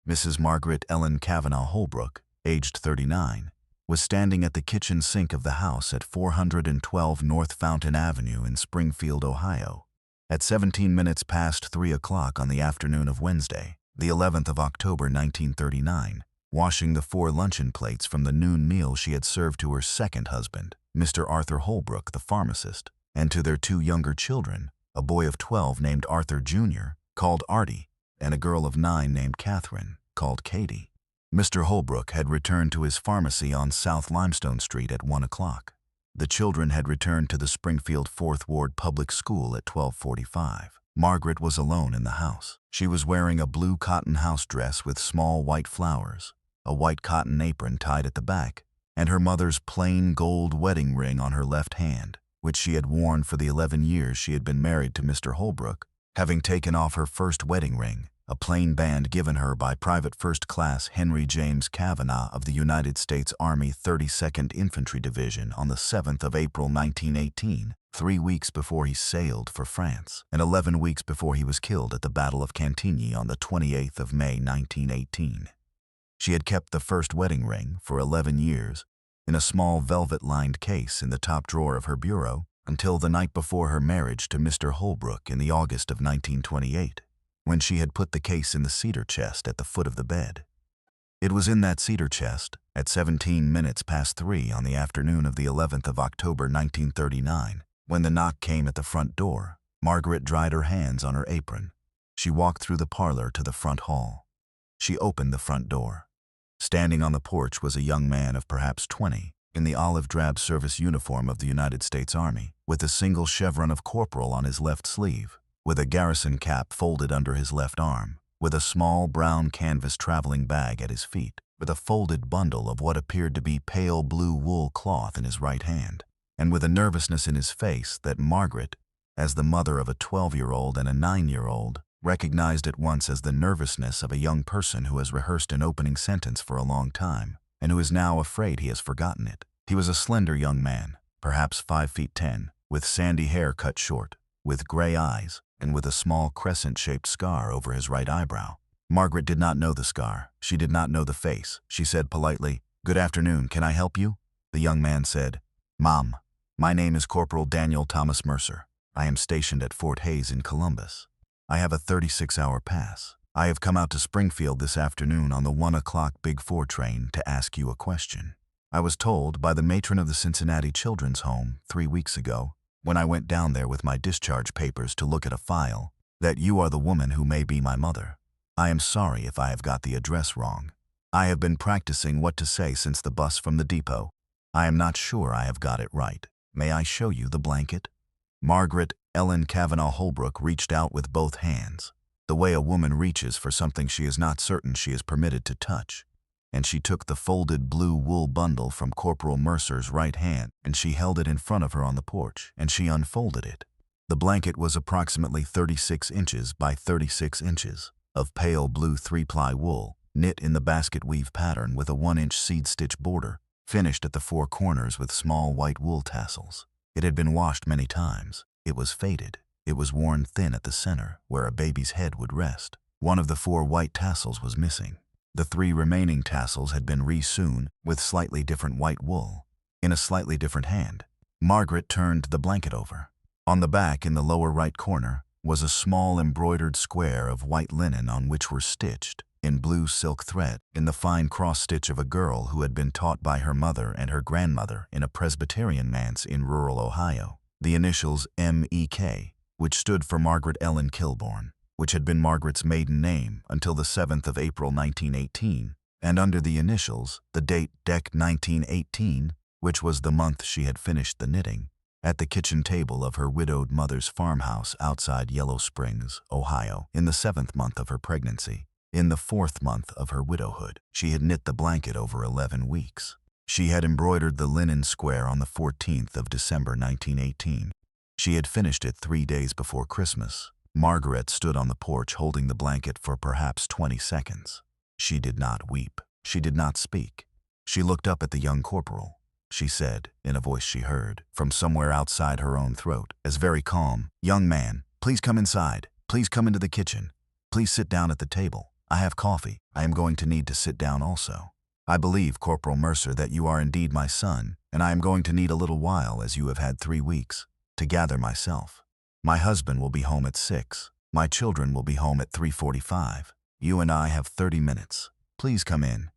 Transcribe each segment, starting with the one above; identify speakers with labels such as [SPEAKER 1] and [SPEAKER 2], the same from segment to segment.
[SPEAKER 1] Mrs. Margaret Ellen Kavanaugh Holbrook, aged 39, was standing at the kitchen sink of the house at 412 North Fountain Avenue in Springfield, Ohio, at 17 minutes past 3 o'clock on the afternoon of Wednesday, the 11th of October 1939, washing the 4 luncheon plates from the noon meal she had served to her second husband, Mr. Arthur Holbrook, the pharmacist, and to their 2 younger children, a boy of 12 named Arthur Jr., called Artie, and a girl of 9 named Catherine, called Katie. Mr. Holbrook had returned to his pharmacy on South Limestone Street at 1 o'clock. The children had returned to the Springfield 4th Ward Public School at 12:45. Margaret was alone in the house. She was wearing a blue cotton house dress with small white flowers, a white cotton apron tied at the back, and her mother's plain gold wedding ring on her left hand, which she had worn for the 11 years she had been married to Mr. Holbrook, having taken off her first wedding ring, a plain band given her by Private First Class Henry James Kavanaugh of the United States Army 32nd Infantry Division on the 7th of April 1918, 3 weeks before he sailed for France, and 11 weeks before he was killed at the Battle of Cantigny on the 28th of May 1918. She had kept the first wedding ring for 11 years in a small velvet-lined case in the top drawer of her bureau until the night before her marriage to Mr. Holbrook in the August of 1928, when she had put the case in the cedar chest at the foot of the bed. It was in that cedar chest, at 17 minutes past 3 on the afternoon of the 11th of October 1939, when the knock came at the front door. Margaret dried her hands on her apron. She walked through the parlor to the front hall. She opened the front door. Standing on the porch was a young man of perhaps 20, in the olive-drab service uniform of the United States Army, with a single chevron of corporal on his left sleeve, with a garrison cap folded under his left arm, with a small brown canvas traveling bag at his feet, with a folded bundle of what appeared to be pale blue wool cloth in his right hand, and with a nervousness in his face that Margaret, as the mother of a 12-year-old and a 9-year-old, recognized at once as the nervousness of a young person who has rehearsed an opening sentence for a long time, and who is now afraid he has forgotten it. He was a slender young man, perhaps 5 feet 10, with sandy hair cut short, with gray eyes, and with a small crescent-shaped scar over his right eyebrow. Margaret did not know the scar. She did not know the face. She said politely, "Good afternoon, can I help you?" The young man said, "Mom, my name is Corporal Daniel Thomas Mercer. I am stationed at Fort Hays in Columbus. I have a 36-hour pass. I have come out to Springfield this afternoon on the 1 o'clock Big 4 train to ask you a question. I was told by the matron of the Cincinnati Children's Home 3 weeks ago, when I went down there with my discharge papers to look at a file, that you are the woman who may be my mother. I am sorry if I have got the address wrong. I have been practicing what to say since the bus from the depot. I am not sure I have got it right. May I show you the blanket?" Margaret Ellen Kavanaugh Holbrook reached out with both hands, the way a woman reaches for something she is not certain she is permitted to touch, and she took the folded blue wool bundle from Corporal Mercer's right hand, and she held it in front of her on the porch, and she unfolded it. The blanket was approximately 36 inches by 36 inches, of pale blue 3-ply wool, knit in the basket weave pattern with a 1-inch seed-stitch border, finished at the 4 corners with small white wool tassels. It had been washed many times. It was faded. It was worn thin at the center, where a baby's head would rest. One of the 4 white tassels was missing. The 3 remaining tassels had been re-sewn with slightly different white wool. In a slightly different hand, Margaret turned the blanket over. On the back, in the lower right corner, was a small embroidered square of white linen on which were stitched, in blue silk thread, in the fine cross-stitch of a girl who had been taught by her mother and her grandmother in a Presbyterian manse in rural Ohio, the initials M.E.K., which stood for Margaret Ellen Kilbourne, which had been Margaret's maiden name until the 7th of April 1918, and under the initials, the date Dec 1918, which was the month she had finished the knitting, at the kitchen table of her widowed mother's farmhouse outside Yellow Springs, Ohio, in the 7th month of her pregnancy. In the 4th month of her widowhood, she had knit the blanket over 11 weeks. She had embroidered the linen square on the 14th of December 1918. She had finished it 3 days before Christmas. Margaret stood on the porch holding the blanket for perhaps 20 seconds. She did not weep. She did not speak. She looked up at the young corporal. She said, in a voice she heard, from somewhere outside her own throat, as very calm, "Young man, please come inside. Please come into the kitchen. Please sit down at the table." I have coffee. I am going to need to sit down also. I believe, Corporal Mercer, that you are indeed my son, and I am going to need a little while, as you have had 3 weeks, to gather myself. My husband will be home at 6. My children will be home at 3:45. You and I have 30 minutes. Please come in.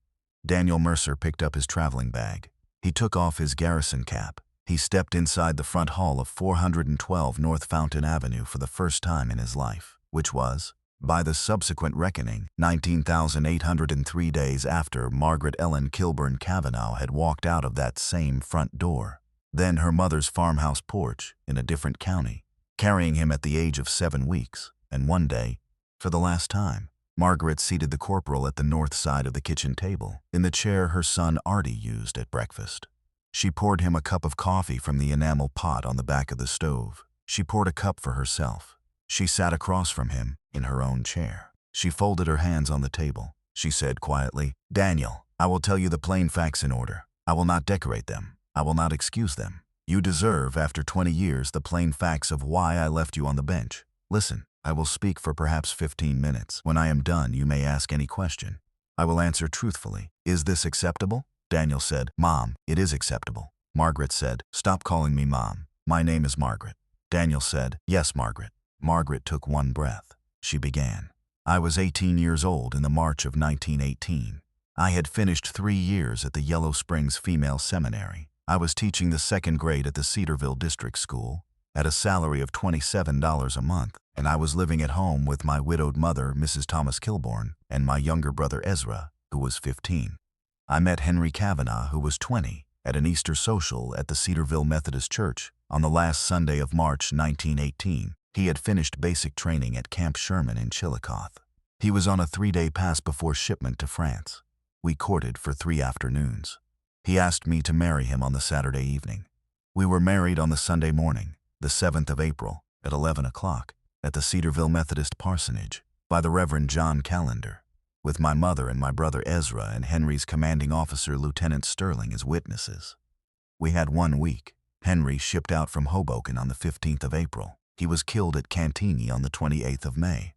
[SPEAKER 1] Daniel Mercer picked up his traveling bag. He took off his garrison cap. He stepped inside the front hall of 412 North Fountain Avenue for the first time in his life, which was, by the subsequent reckoning, 19,803 days after Margaret Ellen Kilburn Cavanaugh had walked out of that same front door, then her mother's farmhouse porch in a different county, carrying him at the age of 7 weeks. And one day, for the last time, Margaret seated the corporal at the north side of the kitchen table, in the chair her son Artie used at breakfast. She poured him a cup of coffee from the enamel pot on the back of the stove. She poured a cup for herself. She sat across from him, in her own chair. She folded her hands on the table. She said quietly, "Daniel, I will tell you the plain facts in order. I will not decorate them. I will not excuse them. You deserve, after 20 years, the plain facts of why I left you on the bench. Listen, I will speak for perhaps 15 minutes. When I am done, you may ask any question. I will answer truthfully. Is this acceptable?" Daniel said, "Mom, it is acceptable." Margaret said, "Stop calling me Mom. My name is Margaret." Daniel said, "Yes, Margaret." Margaret took one breath. She began. "I was 18 years old in the March of 1918. I had finished 3 years at the Yellow Springs Female Seminary. I was teaching the 2nd grade at the Cedarville District School at a salary of $27 a month, and I was living at home with my widowed mother, Mrs. Thomas Kilbourne, and my younger brother Ezra, who was 15. I met Henry Cavanaugh, who was 20, at an Easter social at the Cedarville Methodist Church on the last Sunday of March 1918. He had finished basic training at Camp Sherman in Chillicothe. He was on a 3-day pass before shipment to France. We courted for 3 afternoons. He asked me to marry him on the Saturday evening. We were married on the Sunday morning, the 7th of April, at 11 o'clock, at the Cedarville Methodist Parsonage, by the Reverend John Callender, with my mother and my brother Ezra and Henry's commanding officer, Lieutenant Sterling, as witnesses. We had 1 week. Henry shipped out from Hoboken on the 15th of April. He was killed at Cantigny on the 28th of May.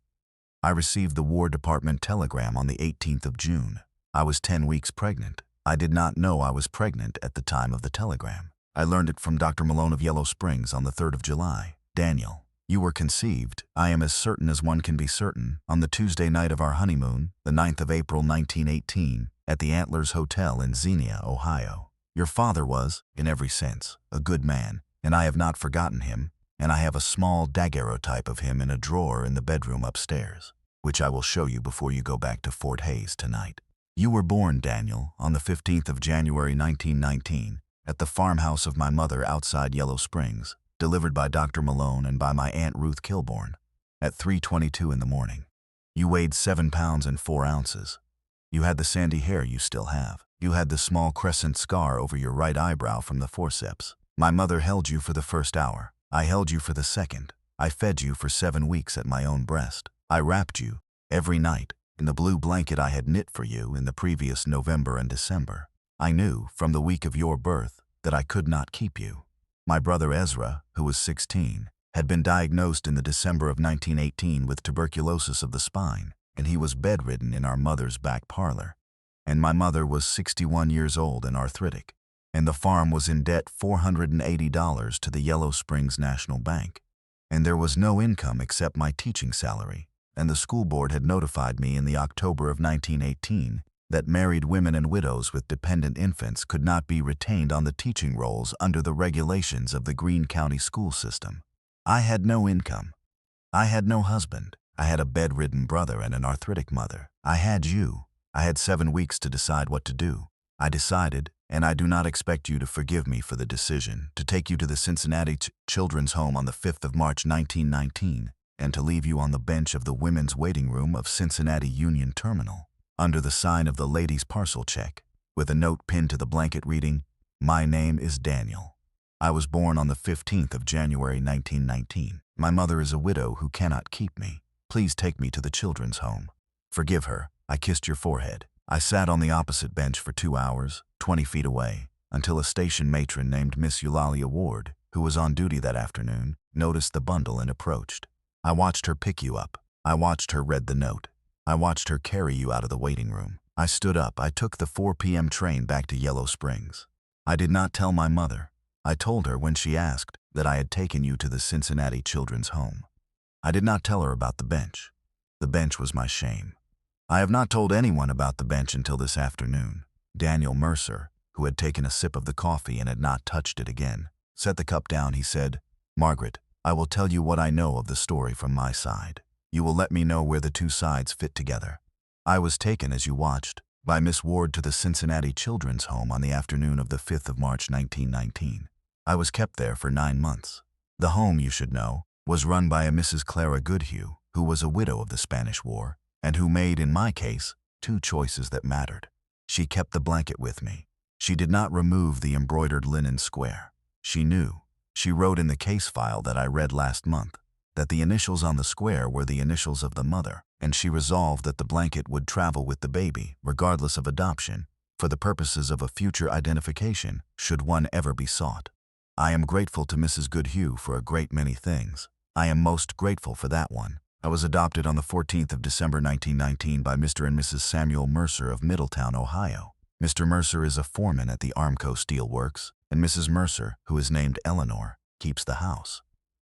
[SPEAKER 1] I received the War Department telegram on the 18th of June. I was 10 weeks pregnant. I did not know I was pregnant at the time of the telegram. I learned it from Dr. Malone of Yellow Springs on the 3rd of July. "Daniel, you were conceived, I am as certain as one can be certain, on the Tuesday night of our honeymoon, the 9th of April 1918, at the Antlers Hotel in Xenia, Ohio. Your father was, in every sense, a good man, and I have not forgotten him, and I have a small daguerreotype of him in a drawer in the bedroom upstairs, which I will show you before you go back to Fort Hays tonight. You were born, Daniel, on the 15th of January 1919, at the farmhouse of my mother outside Yellow Springs, delivered by Dr. Malone and by my Aunt Ruth Kilbourne, at 3:22 in the morning. You weighed 7 pounds and 4 ounces. You had the sandy hair you still have. You had the small crescent scar over your right eyebrow from the forceps. My mother held you for the first hour. I held you for the second. I fed you for 7 weeks at my own breast. I wrapped you, every night, in the blue blanket I had knit for you in the previous November and December. I knew, from the week of your birth, that I could not keep you. My brother Ezra, who was 16, had been diagnosed in the December of 1918 with tuberculosis of the spine, and he was bedridden in our mother's back parlor. And my mother was 61 years old and arthritic, and the farm was in debt $480 to the Yellow Springs National Bank. And there was no income except my teaching salary, and the school board had notified me in the October of 1918 that married women and widows with dependent infants could not be retained on the teaching rolls under the regulations of the Greene County school system. I had no income. I had no husband. I had a bedridden brother and an arthritic mother. I had you. I had 7 weeks to decide what to do. I decided, and I do not expect you to forgive me for the decision, to take you to the Cincinnati Children's Home on the 5th of March 1919, and to leave you on the bench of the women's waiting room of Cincinnati Union Terminal, under the sign of the ladies' parcel check, with a note pinned to the blanket reading, "My name is Daniel. I was born on the 15th of January 1919. My mother is a widow who cannot keep me. Please take me to the children's home. Forgive her. I kissed your forehead. I sat on the opposite bench for 2 hours, 20 feet away, until a station matron named Miss Eulalia Ward, who was on duty that afternoon, noticed the bundle and approached. I watched her pick you up. I watched her read the note. I watched her carry you out of the waiting room. I stood up. I took the 4 p.m. train back to Yellow Springs. I did not tell my mother. I told her when she asked that I had taken you to the Cincinnati Children's Home. I did not tell her about the bench. The bench was my shame. I have not told anyone about the bench until this afternoon. Daniel Mercer, who had taken a sip of the coffee and had not touched it again, set the cup down. He said, "Margaret, I will tell you what I know of the story from my side. You will let me know where the two sides fit together. I was taken, as you watched, by Miss Ward to the Cincinnati Children's Home on the afternoon of the 5th of March 1919. I was kept there for 9 months. The home, you should know, was run by a Mrs. Clara Goodhue, who was a widow of the Spanish War, and who made, in my case, 2 choices that mattered. She kept the blanket with me. She did not remove the embroidered linen square. She knew, she wrote in the case file that I read last month, that the initials on the square were the initials of the mother, and she resolved that the blanket would travel with the baby, regardless of adoption, for the purposes of a future identification, should one ever be sought. I am grateful to Mrs. Goodhue for a great many things. I am most grateful for that one. I was adopted on the 14th of December 1919 by Mr. and Mrs. Samuel Mercer of Middletown, Ohio. Mr. Mercer is a foreman at the Armco Steel Works, and Mrs. Mercer, who is named Eleanor, keeps the house.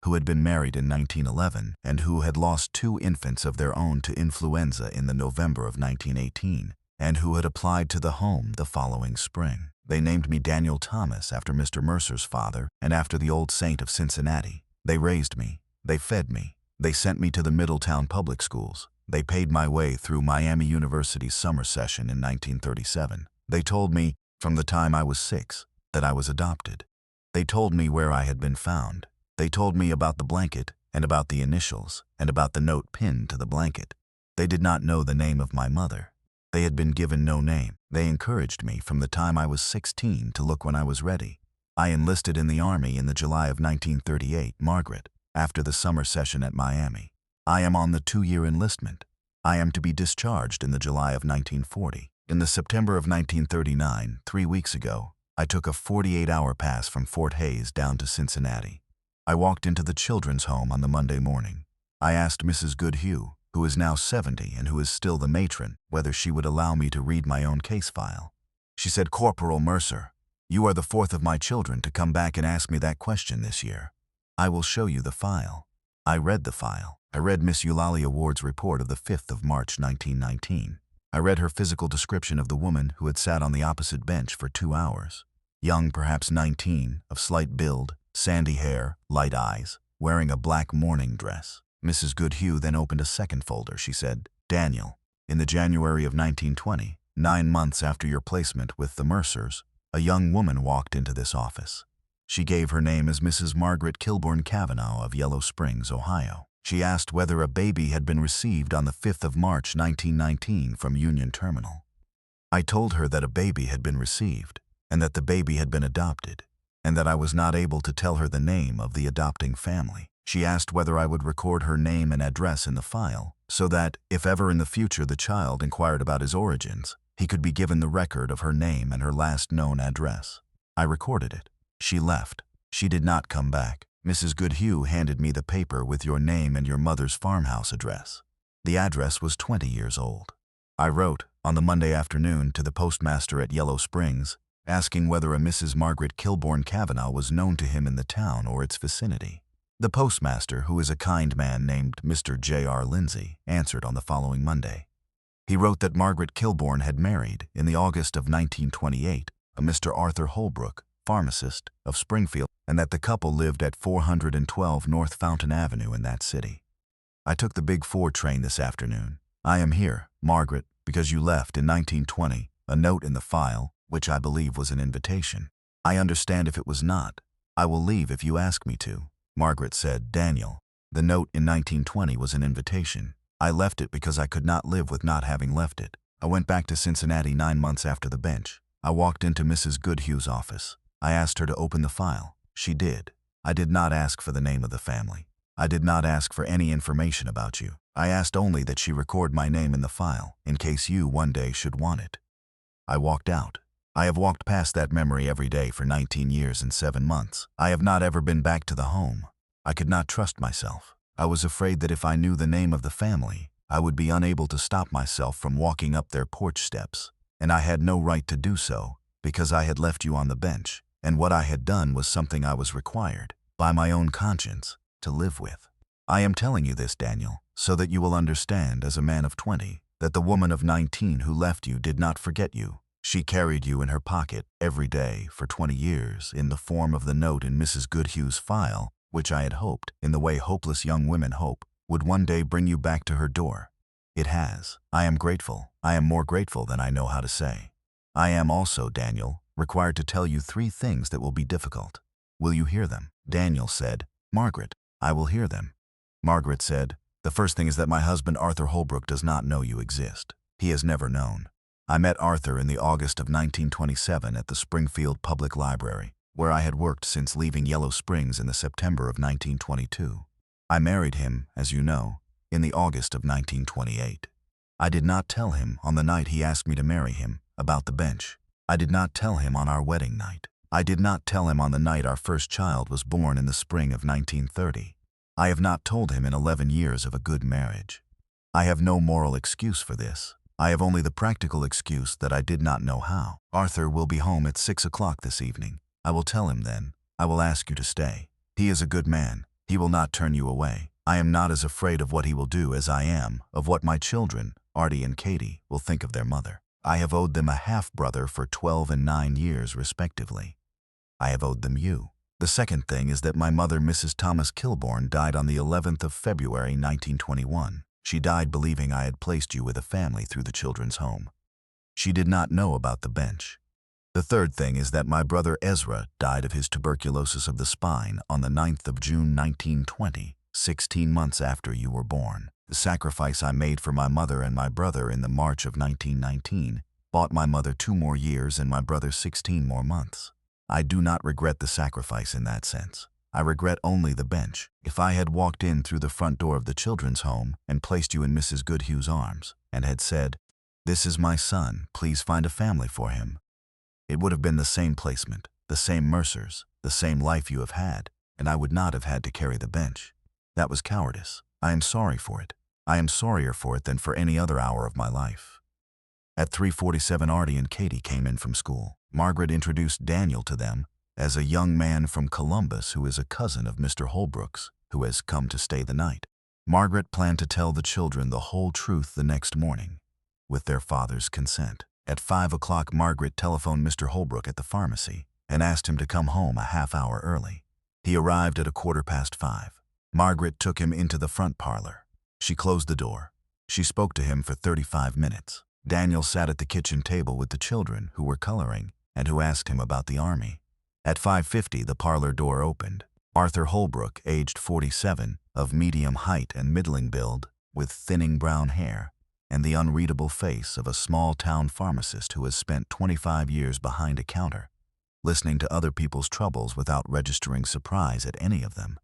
[SPEAKER 1] Who had been married in 1911 and who had lost 2 infants of their own to influenza in the November of 1918, and who had applied to the home the following spring. They named me Daniel Thomas after Mr. Mercer's father and after the old saint of Cincinnati. They raised me. They fed me. They sent me to the Middletown public schools. They paid my way through Miami University's summer session in 1937. They told me, from the time I was 6, that I was adopted. They told me where I had been found. They told me about the blanket and about the initials and about the note pinned to the blanket. They did not know the name of my mother. They had been given no name. They encouraged me from the time I was 16 to look when I was ready. I enlisted in the Army in the July of 1938, Margaret, after the summer session at Miami. I am on the 2-year enlistment. I am to be discharged in the July of 1940. In the September of 1939, 3 weeks ago, I took a 48-hour pass from Fort Hays down to Cincinnati. I walked into the children's home on the Monday morning. I asked Mrs. Goodhue, who is now 70 and who is still the matron, whether she would allow me to read my own case file. She said, "Corporal Mercer, you are the 4th of my children to come back and ask me that question this year. I will show you the file." I read the file. I read Miss Eulalia Ward's report of the 5th of March 1919. I read her physical description of the woman who had sat on the opposite bench for 2 hours. Young, perhaps 19, of slight build, sandy hair, light eyes, wearing a black morning dress. Mrs. Goodhue then opened a second folder. She said, "Daniel, in the January of 1920, 9 months after your placement with the Mercers, a young woman walked into this office. She gave her name as Mrs. Margaret Kilbourne Cavanaugh of Yellow Springs, Ohio. She asked whether a baby had been received on the 5th of March 1919 from Union Terminal. I told her that a baby had been received, and that the baby had been adopted, and that I was not able to tell her the name of the adopting family. She asked whether I would record her name and address in the file, so that, if ever in the future the child inquired about his origins, he could be given the record of her name and her last known address. I recorded it. She left. She did not come back. Mrs. Goodhue handed me the paper with your name and your mother's farmhouse address. The address was 20 years old. I wrote, on the Monday afternoon, to the postmaster at Yellow Springs, asking whether a Mrs. Margaret Kilbourne Cavanaugh was known to him in the town or its vicinity. The postmaster, who is a kind man named Mr. J.R. Lindsay, answered on the following Monday. He wrote that Margaret Kilbourne had married, in the August of 1928, a Mr. Arthur Holbrook, pharmacist, of Springfield, and that the couple lived at 412 North Fountain Avenue in that city. I took the Big 4 train this afternoon. I am here, Margaret, because you left in 1920 a note in the file, which I believe was an invitation. I understand if it was not. I will leave if you ask me to. Margaret said, "Daniel, the note in 1920 was an invitation. I left it because I could not live with not having left it. I went back to Cincinnati 9 months after the bench. I walked into Mrs. Goodhue's office. I asked her to open the file. She did. I did not ask for the name of the family. I did not ask for any information about you. I asked only that she record my name in the file, in case you one day should want it." I walked out. I have walked past that memory every day for 19 years and 7 months. I have not ever been back to the home. I could not trust myself. I was afraid that if I knew the name of the family, I would be unable to stop myself from walking up their porch steps, and I had no right to do so because I had left you on the bench, and what I had done was something I was required, by my own conscience, to live with. I am telling you this, Daniel, so that you will understand as a man of 20 that the woman of 19 who left you did not forget you. She carried you in her pocket every day for 20 years in the form of the note in Mrs. Goodhue's file, which I had hoped, in the way hopeless young women hope, would one day bring you back to her door. It has. I am grateful. I am more grateful than I know how to say. I am also, Daniel, required to tell you 3 things that will be difficult. Will you hear them? Daniel said, Margaret, I will hear them. Margaret said, the first thing is that my husband Arthur Holbrook does not know you exist. He has never known. I met Arthur in the August of 1927 at the Springfield Public Library, where I had worked since leaving Yellow Springs in the September of 1922. I married him, as you know, in the August of 1928. I did not tell him on the night he asked me to marry him about the bench. I did not tell him on our wedding night. I did not tell him on the night our first child was born in the spring of 1930. I have not told him in 11 years of a good marriage. I have no moral excuse for this. I have only the practical excuse that I did not know how. Arthur will be home at 6 o'clock this evening. I will tell him then. I will ask you to stay. He is a good man. He will not turn you away. I am not as afraid of what he will do as I am of what my children, Artie and Katie, will think of their mother. I have owed them a half-brother for 12 and 9 years, respectively. I have owed them you. The second thing is that my mother, Mrs. Thomas Kilbourne, died on the 11th of February, 1921. She died believing I had placed you with a family through the children's home. She did not know about the bench. The third thing is that my brother Ezra died of his tuberculosis of the spine on the 9th of June, 1920, 16 months after you were born. The sacrifice I made for my mother and my brother in the March of 1919 bought my mother 2 more years and my brother 16 more months. I do not regret the sacrifice in that sense. I regret only the bench. If I had walked in through the front door of the children's home and placed you in Mrs. Goodhue's arms and had said, "This is my son, please find a family for him," it would have been the same placement, the same Mercers, the same life you have had, and I would not have had to carry the bench. That was cowardice. I am sorry for it. I am sorrier for it than for any other hour of my life. At 3:47, Artie and Katie came in from school. Margaret introduced Daniel to them as a young man from Columbus who is a cousin of Mr. Holbrook's, who has come to stay the night. Margaret planned to tell the children the whole truth the next morning, with their father's consent. At 5 o'clock, Margaret telephoned Mr. Holbrook at the pharmacy and asked him to come home a half-hour early. He arrived at 5:15. Margaret took him into the front parlor. She closed the door. She spoke to him for 35 minutes. Daniel sat at the kitchen table with the children who were coloring and who asked him about the army. At 5:50, the parlor door opened. Arthur Holbrook, aged 47, of medium height and middling build, with thinning brown hair, and the unreadable face of a small-town pharmacist who has spent 25 years behind a counter, listening to other people's troubles without registering surprise at any of them,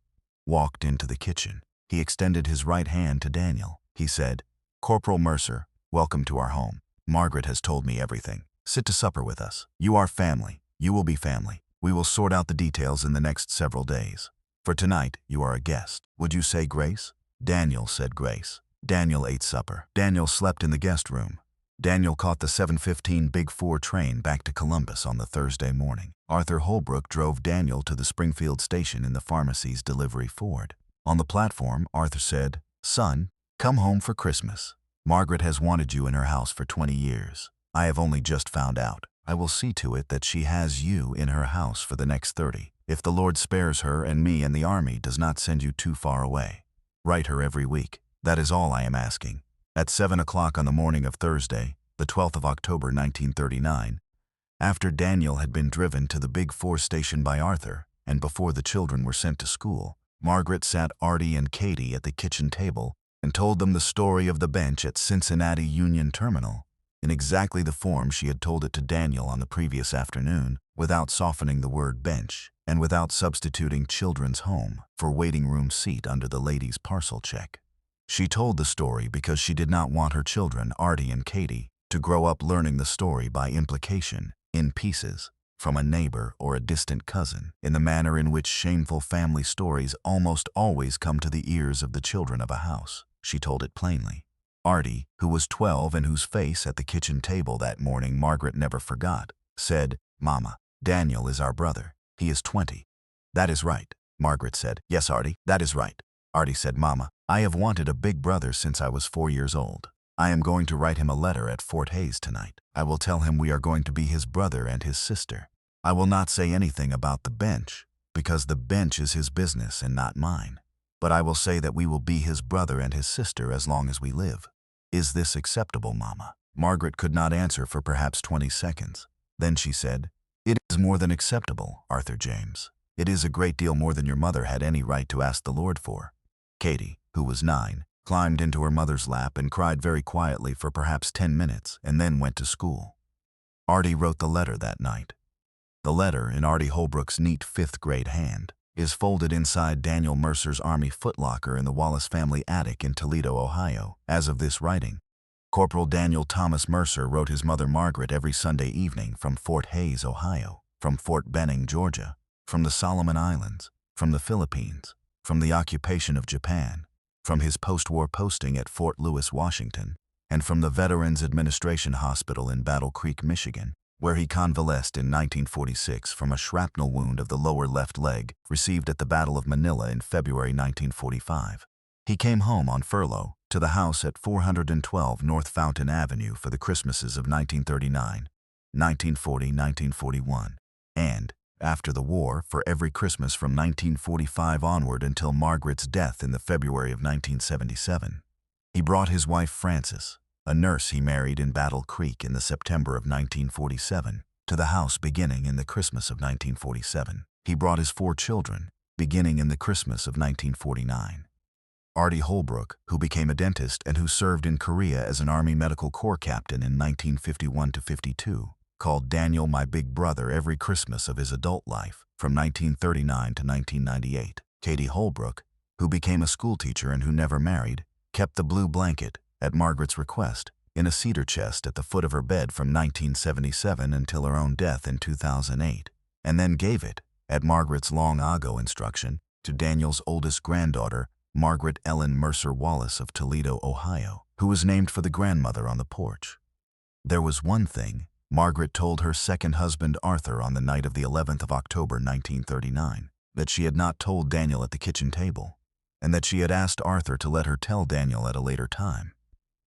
[SPEAKER 1] walked into the kitchen. He extended his right hand to Daniel. He said, "Corporal Mercer, welcome to our home. Margaret has told me everything. Sit to supper with us. You are family. You will be family. We will sort out the details in the next several days. For tonight, you are a guest. Would you say grace?" Daniel said grace. Daniel ate supper. Daniel slept in the guest room. Daniel caught the 7:15 Big 4 train back to Columbus on the Thursday morning. Arthur Holbrook drove Daniel to the Springfield station in the pharmacy's delivery Ford. On the platform, Arthur said, "Son, come home for Christmas. Margaret has wanted you in her house for 20 years. I have only just found out. I will see to it that she has you in her house for the next 30. If the Lord spares her and me and the army does not send you too far away. Write her every week. That is all I am asking." At 7 o'clock on the morning of Thursday, the 12th of October, 1939, after Daniel had been driven to the Big 4 station by Arthur, and before the children were sent to school, Margaret sat Artie and Katie at the kitchen table and told them the story of the bench at Cincinnati Union Terminal, in exactly the form she had told it to Daniel on the previous afternoon, without softening the word bench, and without substituting children's home for waiting room seat under the ladies' parcel check. She told the story because she did not want her children, Artie and Katie, to grow up learning the story by implication, in pieces, from a neighbor or a distant cousin, in the manner in which shameful family stories almost always come to the ears of the children of a house. She told it plainly. Artie, who was 12 and whose face at the kitchen table that morning Margaret never forgot, said, "Mama, Daniel is our brother. He is 20. "That is right," Margaret said. "Yes, Artie, that is right." Artie said, "Mama, I have wanted a big brother since I was 4 years old. I am going to write him a letter at Fort Hays tonight. I will tell him we are going to be his brother and his sister. I will not say anything about the bench, because the bench is his business and not mine. But I will say that we will be his brother and his sister as long as we live. Is this acceptable, Mama?" Margaret could not answer for perhaps 20 seconds. Then she said, "It is more than acceptable, Arthur James. It is a great deal more than your mother had any right to ask the Lord for." Katie, who was 9, climbed into her mother's lap and cried very quietly for perhaps 10 minutes and then went to school. Artie wrote the letter that night. The letter, in Artie Holbrook's neat 5th-grade hand, is folded inside Daniel Mercer's Army footlocker in the Wallace family attic in Toledo, Ohio, as of this writing. Corporal Daniel Thomas Mercer wrote his mother Margaret every Sunday evening from Fort Hays, Ohio, from Fort Benning, Georgia, from the Solomon Islands, from the Philippines, from the occupation of Japan, from his post-war posting at Fort Lewis, Washington, and from the Veterans Administration Hospital in Battle Creek, Michigan, where he convalesced in 1946 from a shrapnel wound of the lower left leg received at the Battle of Manila in February 1945. He came home on furlough to the house at 412 North Fountain Avenue for the Christmases of 1939, 1940, 1941, and, after the war, for every Christmas from 1945 onward until Margaret's death in the February of 1977. He brought his wife Frances, a nurse he married in Battle Creek in the September of 1947, to the house beginning in the Christmas of 1947. He brought his 4 children, beginning in the Christmas of 1949. Artie Holbrook, who became a dentist and who served in Korea as an Army Medical Corps captain in 1951–52, called Daniel my big brother every Christmas of his adult life from 1939 to 1998. Katie Holbrook, who became a schoolteacher and who never married, kept the blue blanket, at Margaret's request, in a cedar chest at the foot of her bed from 1977 until her own death in 2008, and then gave it, at Margaret's long ago instruction, to Daniel's oldest granddaughter, Margaret Ellen Mercer Wallace of Toledo, Ohio, who was named for the grandmother on the porch. There was one thing Margaret told her second husband Arthur on the night of the 11th of October 1939, that she had not told Daniel at the kitchen table, and that she had asked Arthur to let her tell Daniel at a later time.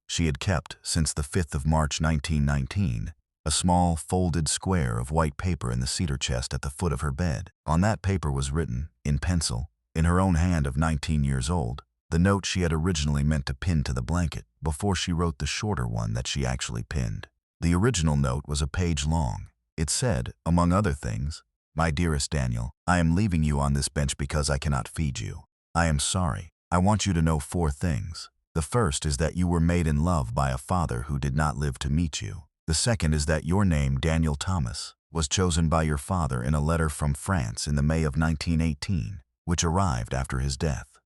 [SPEAKER 1] She had kept, since the 5th of March 1919, a small folded square of white paper in the cedar chest at the foot of her bed. On that paper was written, in pencil, in her own hand of 19 years old, the note she had originally meant to pin to the blanket before she wrote the shorter one that she actually pinned. The original note was a page long. It said, among other things, "My dearest Daniel, I am leaving you on this bench because I cannot feed you. I am sorry. I want you to know 4 things. The first is that you were made in love by a father who did not live to meet you. The second is that your name, Daniel Thomas, was chosen by your father in a letter from France in the May of 1918, which arrived after his death.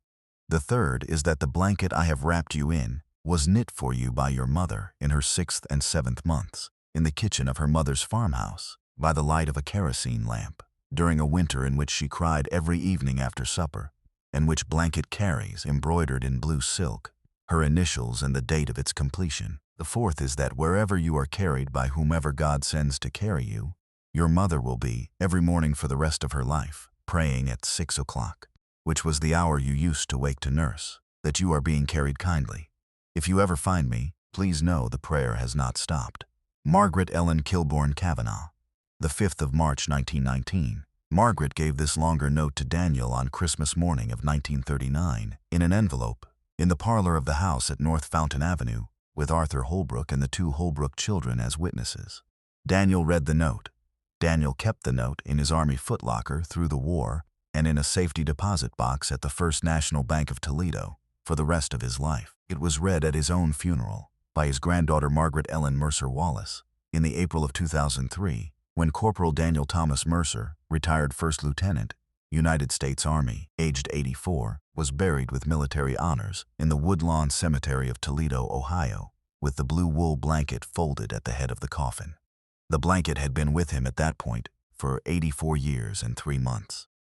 [SPEAKER 1] The third is that the blanket I have wrapped you in was knit for you by your mother in her 6th and 7th months, in the kitchen of her mother's farmhouse, by the light of a kerosene lamp, during a winter in which she cried every evening after supper, and which blanket carries, embroidered in blue silk, her initials and the date of its completion. The fourth is that wherever you are carried by whomever God sends to carry you, your mother will be, every morning for the rest of her life, praying at 6 o'clock, which was the hour you used to wake to nurse, that you are being carried kindly. If you ever find me, please know the prayer has not stopped. Margaret Ellen Kilbourne Kavanaugh. The 5th of March 1919. Margaret gave this longer note to Daniel on Christmas morning of 1939, in an envelope, in the parlor of the house at North Fountain Avenue, with Arthur Holbrook and the 2 Holbrook children as witnesses. Daniel read the note. Daniel kept the note in his Army footlocker through the war and in a safety deposit box at the First National Bank of Toledo for the rest of his life. It was read at his own funeral by his granddaughter Margaret Ellen Mercer Wallace in the April of 2003, when Corporal Daniel Thomas Mercer, retired First Lieutenant, United States Army, aged 84, was buried with military honors in the Woodlawn Cemetery of Toledo, Ohio, with the blue wool blanket folded at the head of the coffin. The blanket had been with him at that point for 84 years and 3 months.